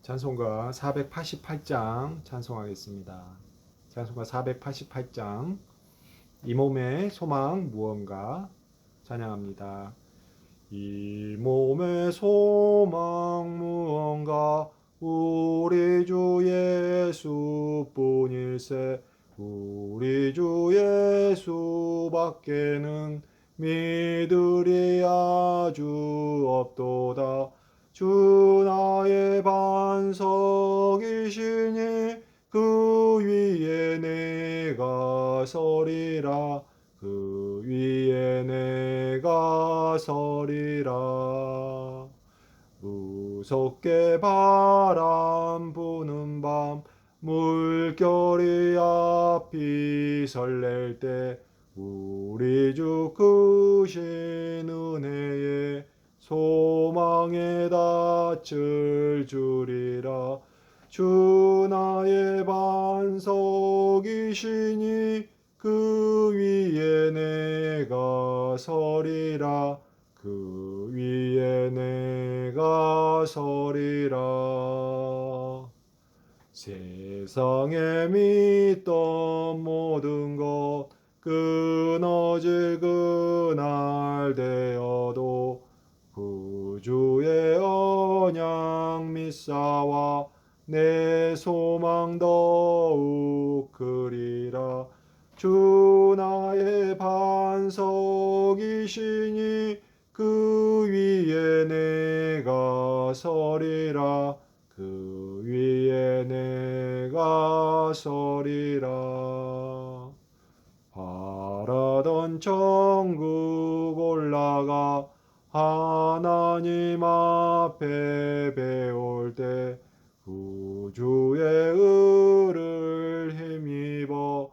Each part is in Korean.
찬송가 488장 찬송하겠습니다. 찬송가 488장 이 몸의 소망 무언가 찬양합니다. 이 몸의 소망 무언가 우리 주 예수뿐일세. 우리 주 예수밖에는 믿으리 아주 없도다. 주 나의 반석이시니 그 위에 내가 서리라. 그 위에 내가 서리라. 무섭게 바람 부는 밤 물결이 앞이 설렐 때 우리 주 크신 은혜에 소망에 닻을 주리라. 주 나의 반석이시니 그 위에 내가 서리라. 그 위에 내가 서리라. 세상에 믿던 모든 것 끊어질 그날 되어도 구주의 언약 믿사와 내 소망 더욱 크리라. 주 나의 반석이시니 그 위에 내가 서리라. 그 위에 내가 서리라. 바라던 천국 올라가 하나님 앞에 배울 때 구주의 의를 힘입어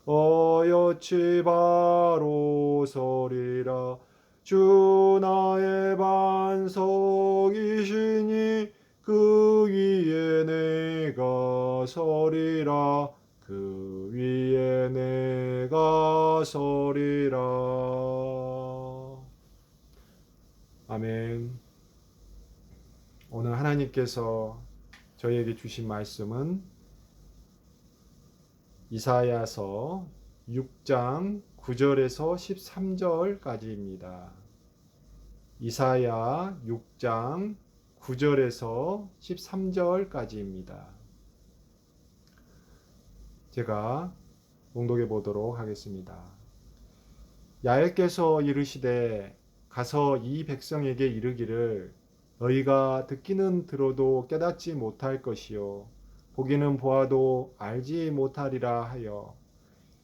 어여치 바로 서리라. 주 나의 반석이시니 그 위에 내가 서리라. 그 위에 내가 서리라. 아멘. 오늘 하나님께서 저희에게 주신 말씀은 이사야서 6장 9절에서 13절까지입니다. 이사야 6장 9절에서 13절까지입니다. 제가 봉독해 보도록 하겠습니다. 야훼께서 이르시되 가서 이 백성에게 이르기를 너희가 듣기는 들어도 깨닫지 못할 것이요 보기는 보아도 알지 못하리라 하여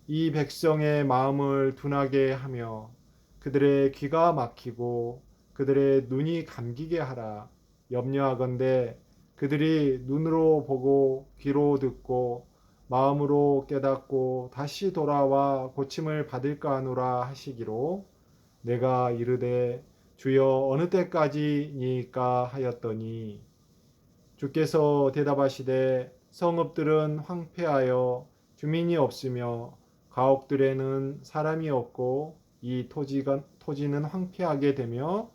이 백성의 마음을 둔하게 하며 그들의 귀가 막히고 그들의 눈이 감기게 하라. 염려하건대 그들이 눈으로 보고 귀로 듣고 마음으로 깨닫고 다시 돌아와 고침을 받을까 하노라 하시기로 내가 이르되 주여 어느 때까지니까 하였더니 주께서 대답하시되 성읍들은 황폐하여 주민이 없으며 가옥들에는 사람이 없고 이 토지는 황폐하게 되며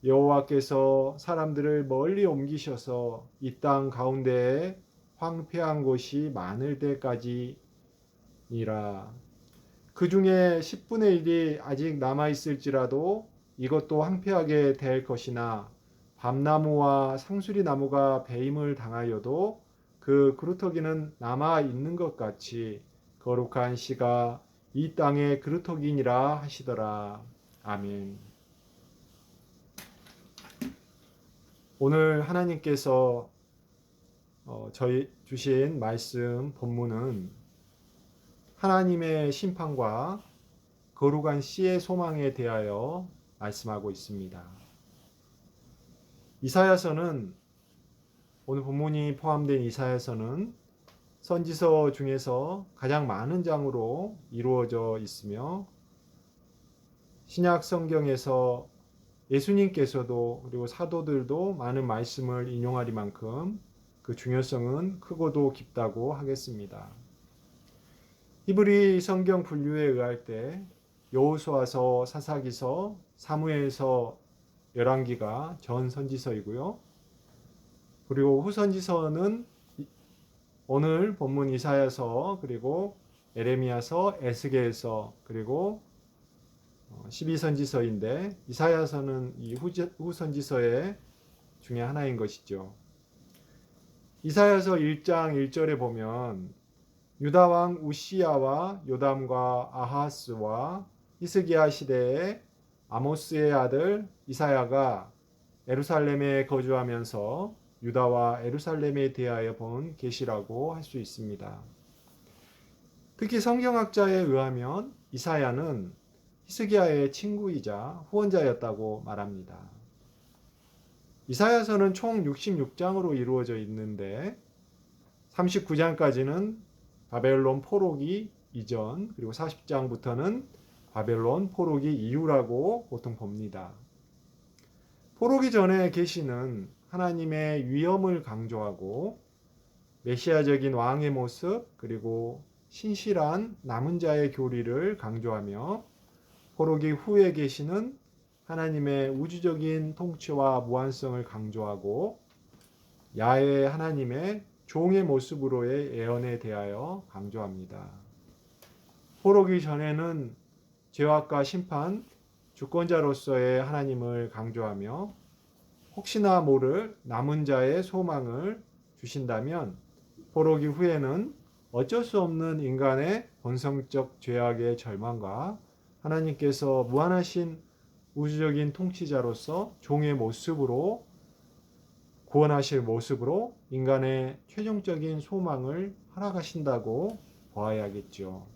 여호와께서 사람들을 멀리 옮기셔서 이 땅 가운데에 황폐한 곳이 많을 때까지니라. 그 중에 10분의 1이 아직 남아있을지라도 이것도 황폐하게 될 것이나 밤나무와 상수리 나무가 배임을 당하여도 그 그루터기는 남아 있는 것 같이 거룩한 씨가 이 땅의 그루터기니라 하시더라. 아멘. 오늘 하나님께서 저희 주신 말씀 본문은 하나님의 심판과 거룩한 씨의 소망에 대하여 말씀하고 있습니다. 이사야서는 오늘 본문이 포함된 이사야서는 선지서 중에서 가장 많은 장으로 이루어져 있으며 신약 성경에서 예수님께서도 그리고 사도들도 많은 말씀을 인용하리만큼 그 중요성은 크고도 깊다고 하겠습니다. 히브리 성경 분류에 의할 때 여호수아서, 사사기서, 사무엘서, 열왕기가 전 선지서이고요. 그리고 후선지서는 오늘 본문 이사야서, 그리고 에레미야서, 에스겔서, 그리고 12선지서인데 이사야서는 이 후선지서의 중에 하나인 것이죠. 이사야서 1장 1절에 보면 유다 왕 우시야와 요담과 아하스와 히스기야 시대에 아모스의 아들 이사야가 예루살렘에 거주하면서 유다와 예루살렘에 대하여 본 계시라고 할 수 있습니다. 특히 성경학자에 의하면 이사야는 히스기야의 친구이자 후원자였다고 말합니다. 이사야서는 총 66장으로 이루어져 있는데 39장까지는 바벨론 포로기 이전, 그리고 40장부터는 바벨론 포로기 이후라고 보통 봅니다. 포로기 전의 계시는 하나님의 위엄을 강조하고 메시아적인 왕의 모습, 그리고 신실한 남은 자의 교리를 강조하며, 포로기 후의 계시는 하나님의 우주적인 통치와 무한성을 강조하고 야훼 하나님의 종의 모습으로의 예언에 대하여 강조합니다. 포로기 전에는 죄악과 심판, 주권자로서의 하나님을 강조하며 혹시나 모를 남은 자의 소망을 주신다면, 포로기 후에는 어쩔 수 없는 인간의 본성적 죄악의 절망과 하나님께서 무한하신 우주적인 통치자로서 종의 모습으로 구원하실 모습으로 인간의 최종적인 소망을 허락하신다고 보아야겠죠.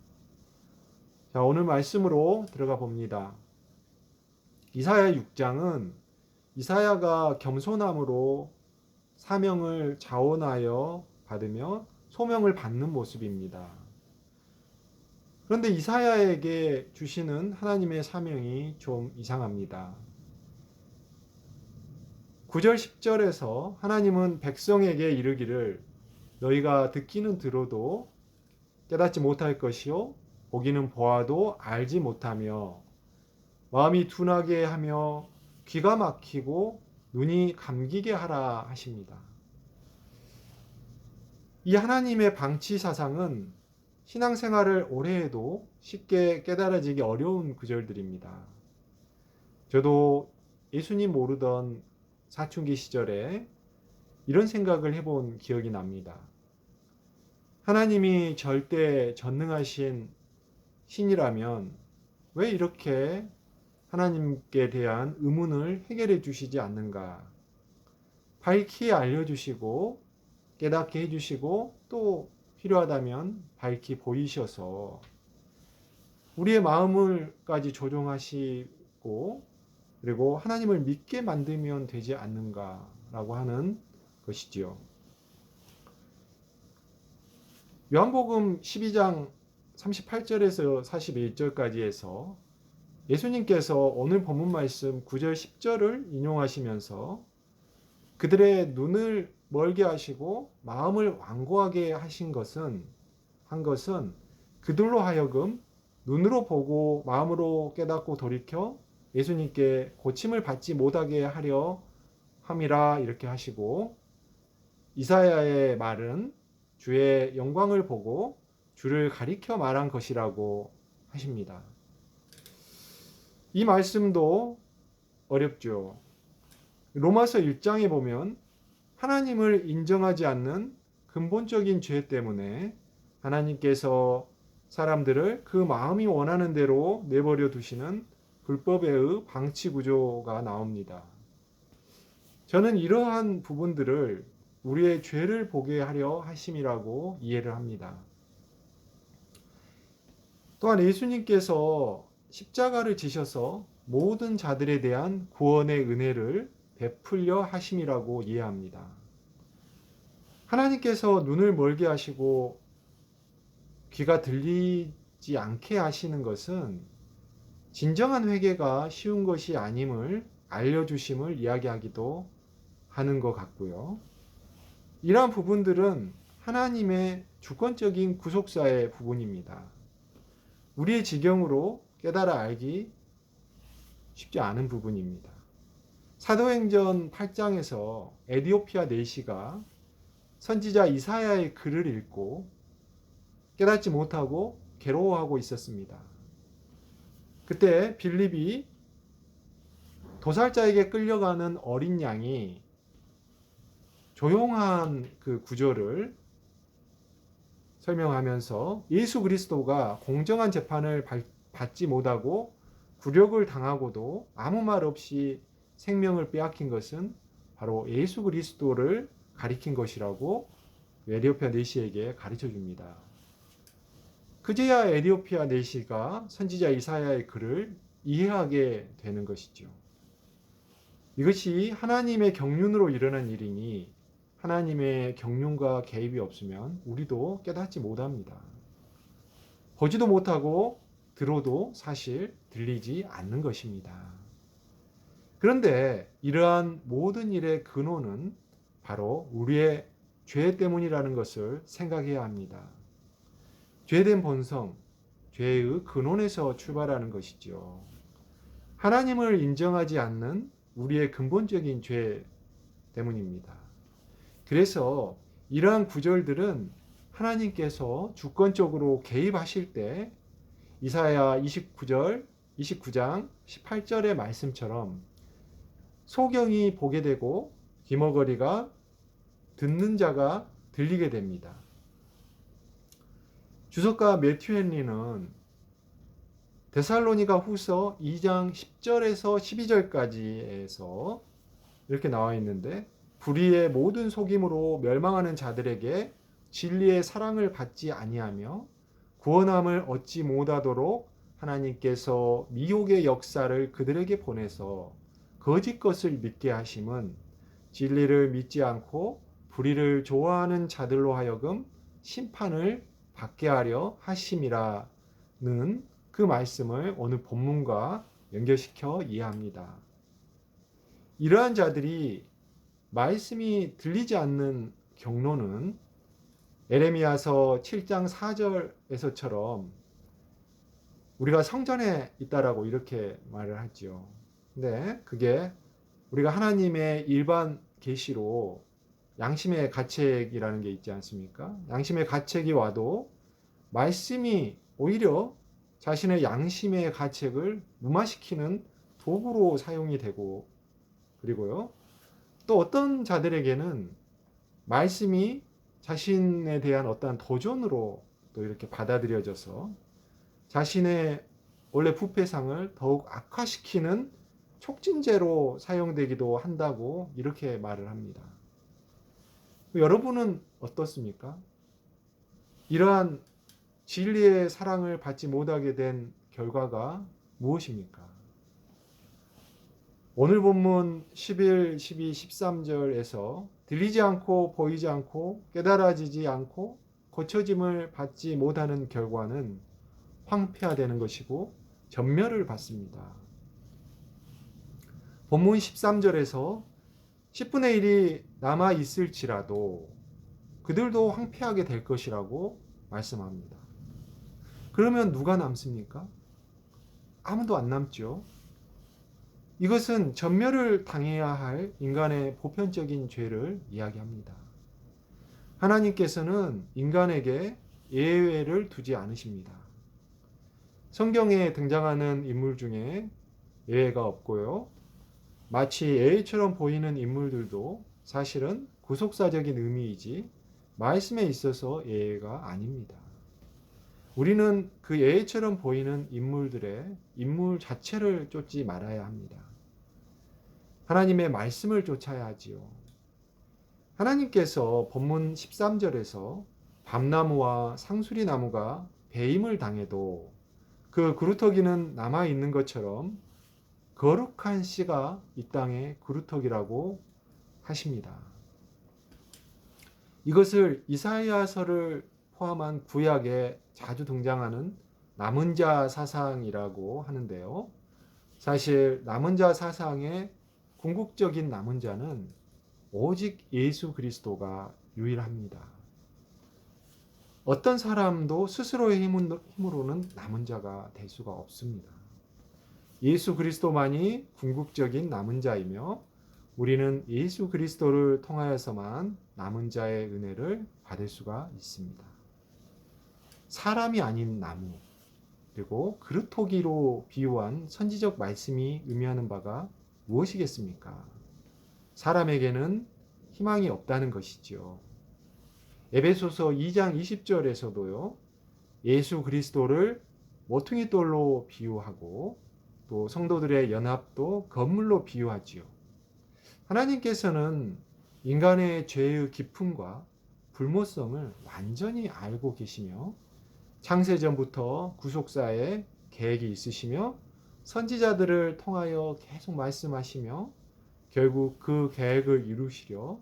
자, 오늘 말씀으로 들어가 봅니다. 이사야 6장은 이사야가 겸손함으로 사명을 자원하여 받으며 소명을 받는 모습입니다. 그런데 이사야에게 주시는 하나님의 사명이 좀 이상합니다. 9절 10절에서 하나님은 백성에게 이르기를 너희가 듣기는 들어도 깨닫지 못할 것이요 보기는 보아도 알지 못하며 마음이 둔하게 하며 귀가 막히고 눈이 감기게 하라 하십니다. 이 하나님의 방치 사상은 신앙생활을 오래 해도 쉽게 깨달아지기 어려운 구절들입니다. 저도 예수님 모르던 사춘기 시절에 이런 생각을 해본 기억이 납니다. 하나님이 절대 전능하신 신이라면 왜 이렇게 하나님께 대한 의문을 해결해 주시지 않는가? 밝히 알려주시고 깨닫게 해주시고 또 필요하다면 밝히 보이셔서 우리의 마음을까지 조종하시고 그리고 하나님을 믿게 만들면 되지 않는가라고 하는 것이지요. 요한복음 12장 38절에서 41절까지 해서 예수님께서 오늘 본문 말씀 9절 10절을 인용하시면서 그들의 눈을 멀게 하시고 마음을 완고하게 하신 것은 그들로 하여금 눈으로 보고 마음으로 깨닫고 돌이켜 예수님께 고침을 받지 못하게 하려 함이라 이렇게 하시고, 이사야의 말은 주의 영광을 보고 주를 가리켜 말한 것이라고 하십니다. 이 말씀도 어렵죠. 로마서 1장에 보면 하나님을 인정하지 않는 근본적인 죄 때문에 하나님께서 사람들을 그 마음이 원하는 대로 내버려 두시는 불법의 방치 구조가 나옵니다. 저는 이러한 부분들을 우리의 죄를 보게 하려 하심이라고 이해를 합니다. 또한 예수님께서 십자가를 지셔서 모든 자들에 대한 구원의 은혜를 베풀려 하심이라고 이해합니다. 하나님께서 눈을 멀게 하시고 귀가 들리지 않게 하시는 것은 진정한 회개가 쉬운 것이 아님을 알려주심을 이야기하기도 하는 것 같고요. 이러한 부분들은 하나님의 주권적인 구속사의 부분입니다. 우리의 지경으로 깨달아 알기 쉽지 않은 부분입니다. 사도행전 8장에서 에디오피아 내시가 선지자 이사야의 글을 읽고 깨닫지 못하고 괴로워하고 있었습니다. 그때 빌립이 도살자에게 끌려가는 어린 양이 조용한 그 구절을 설명하면서 예수 그리스도가 공정한 재판을 받지 못하고 굴욕을 당하고도 아무 말 없이 생명을 빼앗긴 것은 바로 예수 그리스도를 가리킨 것이라고 에디오피아 내시에게 가르쳐 줍니다. 그제야 에디오피아 내시가 선지자 이사야의 글을 이해하게 되는 것이죠. 이것이 하나님의 경륜으로 일어난 일이니 하나님의 경륜과 개입이 없으면 우리도 깨닫지 못합니다. 보지도 못하고 들어도 사실 들리지 않는 것입니다. 그런데 이러한 모든 일의 근원은 바로 우리의 죄 때문이라는 것을 생각해야 합니다. 죄된 본성, 죄의 근원에서 출발하는 것이죠. 하나님을 인정하지 않는 우리의 근본적인 죄 때문입니다. 그래서 이러한 구절들은 하나님께서 주권적으로 개입하실 때 이사야 29장 18절의 말씀처럼 소경이 보게 되고 귀머거리가 듣는 자가 들리게 됩니다. 주석가 매튜 헨리는 데살로니가 후서 2장 10절에서 12절까지에서 이렇게 나와 있는데 불의의 모든 속임으로 멸망하는 자들에게 진리의 사랑을 받지 아니하며 구원함을 얻지 못하도록 하나님께서 미혹의 역사를 그들에게 보내서 거짓 것을 믿게 하심은 진리를 믿지 않고 불의를 좋아하는 자들로 하여금 심판을 받게 하려 하심이라는 그 말씀을 오늘 본문과 연결시켜 이해합니다. 이러한 자들이 말씀이 들리지 않는 경로는 에레미야서 7장 4절에서처럼 우리가 성전에 있다라고 이렇게 말을 하죠. 근데 그게 우리가 하나님의 일반 계시로 양심의 가책이라는 게 있지 않습니까? 양심의 가책이 와도 말씀이 오히려 자신의 양심의 가책을 무마시키는 도구로 사용이 되고, 그리고요 또 어떤 자들에게는 말씀이 자신에 대한 어떠한 도전으로 또 이렇게 받아들여져서 자신의 원래 부패상을 더욱 악화시키는 촉진제로 사용되기도 한다고 이렇게 말을 합니다. 여러분은 어떻습니까? 이러한 진리의 사랑을 받지 못하게 된 결과가 무엇입니까? 오늘 본문 11, 12, 13절에서 들리지 않고 보이지 않고 깨달아지지 않고 고쳐짐을 받지 못하는 결과는 황폐화되는 것이고 전멸을 받습니다. 본문 13절에서 10분의 1이 남아 있을지라도 그들도 황폐하게 될 것이라고 말씀합니다. 그러면 누가 남습니까? 아무도 안 남죠. 이것은 전멸을 당해야 할 인간의 보편적인 죄를 이야기합니다. 하나님께서는 인간에게 예외를 두지 않으십니다. 성경에 등장하는 인물 중에 예외가 없고요. 마치 예외처럼 보이는 인물들도 사실은 구속사적인 의미이지 말씀에 있어서 예외가 아닙니다. 우리는 그 예외처럼 보이는 인물들의 인물 자체를 쫓지 말아야 합니다. 하나님의 말씀을 쫓아야 하지요. 하나님께서 본문 13절에서 밤나무와 상수리 나무가 배임을 당해도 그 그루터기는 남아있는 것처럼 거룩한 씨가 이 땅의 그루터기라고 하십니다. 이것을 이사야서를 포함한 구약에 자주 등장하는 남은 자 사상이라고 하는데요. 사실 남은 자 사상의 궁극적인 남은 자는 오직 예수 그리스도가 유일합니다. 어떤 사람도 스스로의 힘으로는 남은 자가 될 수가 없습니다. 예수 그리스도만이 궁극적인 남은 자이며 우리는 예수 그리스도를 통하여서만 남은 자의 은혜를 받을 수가 있습니다. 사람이 아닌 나무, 그리고 그루터기로 비유한 선지적 말씀이 의미하는 바가 무엇이겠습니까? 사람에게는 희망이 없다는 것이지요. 에베소서 2장 20절에서도요. 예수 그리스도를 모퉁이 돌로 비유하고 또 성도들의 연합도 건물로 비유하지요. 하나님께서는 인간의 죄의 깊음과 불모성을 완전히 알고 계시며 창세전부터 구속사에 계획이 있으시며 선지자들을 통하여 계속 말씀하시며 결국 그 계획을 이루시려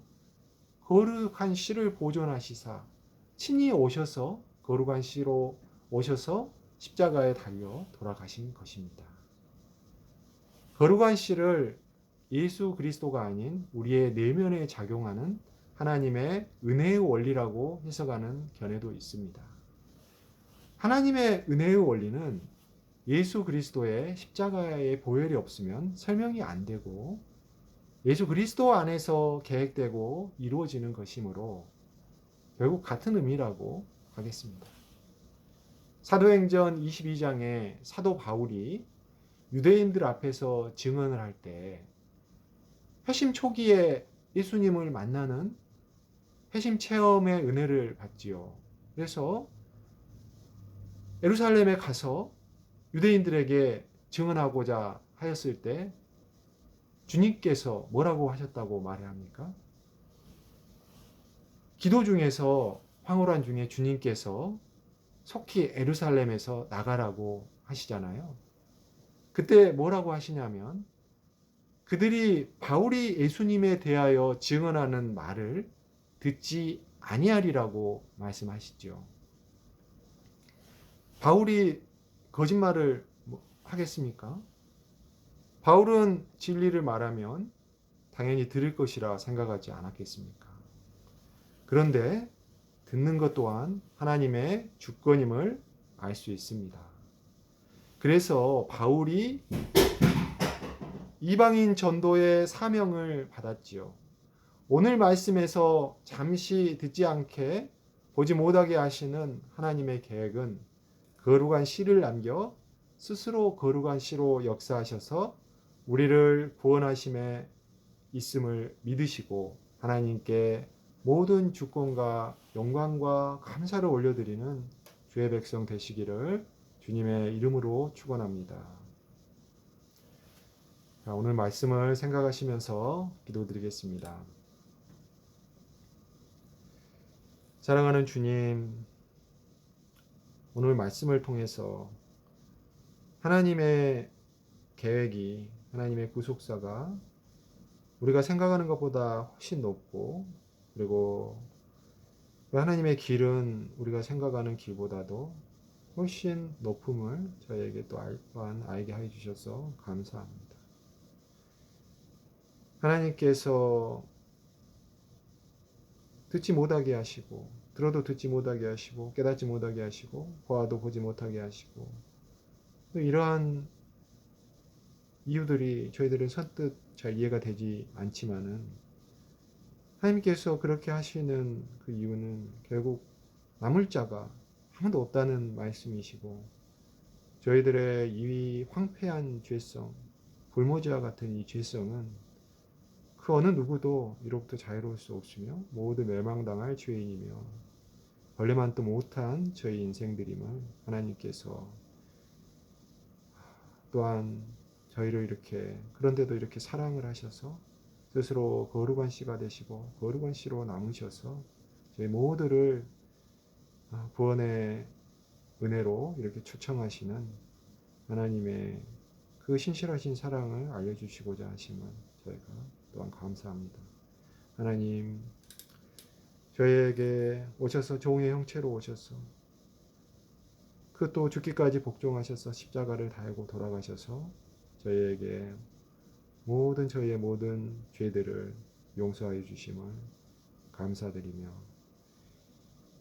거룩한 씨를 보존하시사 친히 오셔서 거룩한 씨로 오셔서 십자가에 달려 돌아가신 것입니다. 거룩한 씨를 예수 그리스도가 아닌 우리의 내면에 작용하는 하나님의 은혜의 원리라고 해석하는 견해도 있습니다. 하나님의 은혜의 원리는 예수 그리스도의 십자가의 보혈이 없으면 설명이 안 되고 예수 그리스도 안에서 계획되고 이루어지는 것이므로 결국 같은 의미라고 하겠습니다. 사도행전 22장에 사도 바울이 유대인들 앞에서 증언을 할 때 회심 초기에 예수님을 만나는 회심 체험의 은혜를 받지요. 그래서 예루살렘에 가서 유대인들에게 증언하고자 하였을 때 주님께서 뭐라고 하셨다고 말해야 합니까? 기도 중에서 황홀한 중에 주님께서 속히 예루살렘에서 나가라고 하시잖아요. 그때 뭐라고 하시냐면 그들이 바울이 예수님에 대하여 증언하는 말을 듣지 아니하리라고 말씀하시죠. 바울이 거짓말을 하겠습니까? 바울은 진리를 말하면 당연히 들을 것이라 생각하지 않았겠습니까? 그런데 듣는 것 또한 하나님의 주권임을 알 수 있습니다. 그래서 바울이 이방인 전도의 사명을 받았지요. 오늘 말씀에서 잠시 듣지 않게 보지 못하게 하시는 하나님의 계획은 거룩한 씨를 남겨 스스로 거룩한 씨로 역사하셔서 우리를 구원하심에 있음을 믿으시고 하나님께 모든 주권과 영광과 감사를 올려드리는 주의 백성 되시기를 주님의 이름으로 축원합니다. 오늘 말씀을 생각하시면서 기도드리겠습니다. 사랑하는 주님, 오늘 말씀을 통해서 하나님의 계획이, 하나님의 구속사가 우리가 생각하는 것보다 훨씬 높고, 그리고 하나님의 길은 우리가 생각하는 길보다도 훨씬 높음을 저에게 또한 알게 해 주셔서 감사합니다. 하나님께서 듣지 못하게 하시고, 들어도 듣지 못하게 하시고, 깨닫지 못하게 하시고, 보아도 보지 못하게 하시고, 또 이러한 이유들이 저희들은 선뜻 잘 이해가 되지 않지만은 하나님께서 그렇게 하시는 그 이유는 결국 남을 자가 아무도 없다는 말씀이시고 저희들의 이 황폐한 죄성, 불모지와 같은 이 죄성은 그 어느 누구도 이로부터 자유로울 수 없으며 모두 멸망당할 죄인이며 벌레만도 못한 저희 인생들임을 하나님께서 또한 저희를 이렇게 그런데도 이렇게 사랑을 하셔서 스스로 거룩한 씨가 되시고 거룩한 씨로 남으셔서 저희 모두를 구원의 은혜로 이렇게 초청하시는 하나님의 그 신실하신 사랑을 알려주시고자 하심을 저희가 또한 감사합니다. 하나님, 저희에게 오셔서 종의 형체로 오셔서 그 또 죽기까지 복종하셔서 십자가를 달고 돌아가셔서 저희에게 모든 저희의 모든 죄들을 용서하여 주심을 감사드리며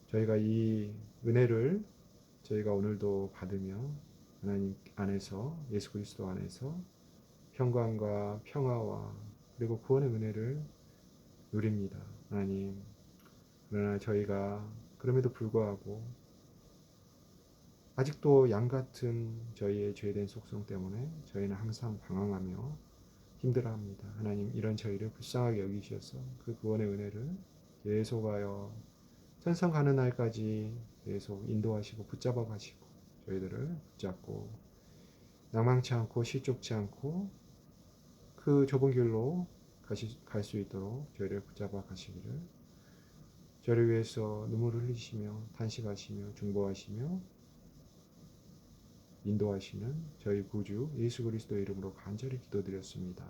저희가 이 은혜를 저희가 오늘도 받으며 하나님 안에서 예수 그리스도 안에서 평강과 평화와 그리고 구원의 은혜를 누립니다. 하나님, 그러나 저희가 그럼에도 불구하고 아직도 양 같은 저희의 죄된 속성 때문에 저희는 항상 방황하며 힘들어합니다. 하나님, 이런 저희를 불쌍하게 여기셔서 그 구원의 은혜를 계속하여 천성 가는 날까지 계속 인도하시고 붙잡아 가시고 저희들을 붙잡고 낭망치 않고 실족치 않고 그 좁은 길로 갈 수 있도록 저희를 붙잡아 가시기를, 저를 위해서 눈물을 흘리시며 탄식하시며 중보하시며 인도하시는 저희 구주 예수 그리스도의 이름으로 간절히 기도드렸습니다.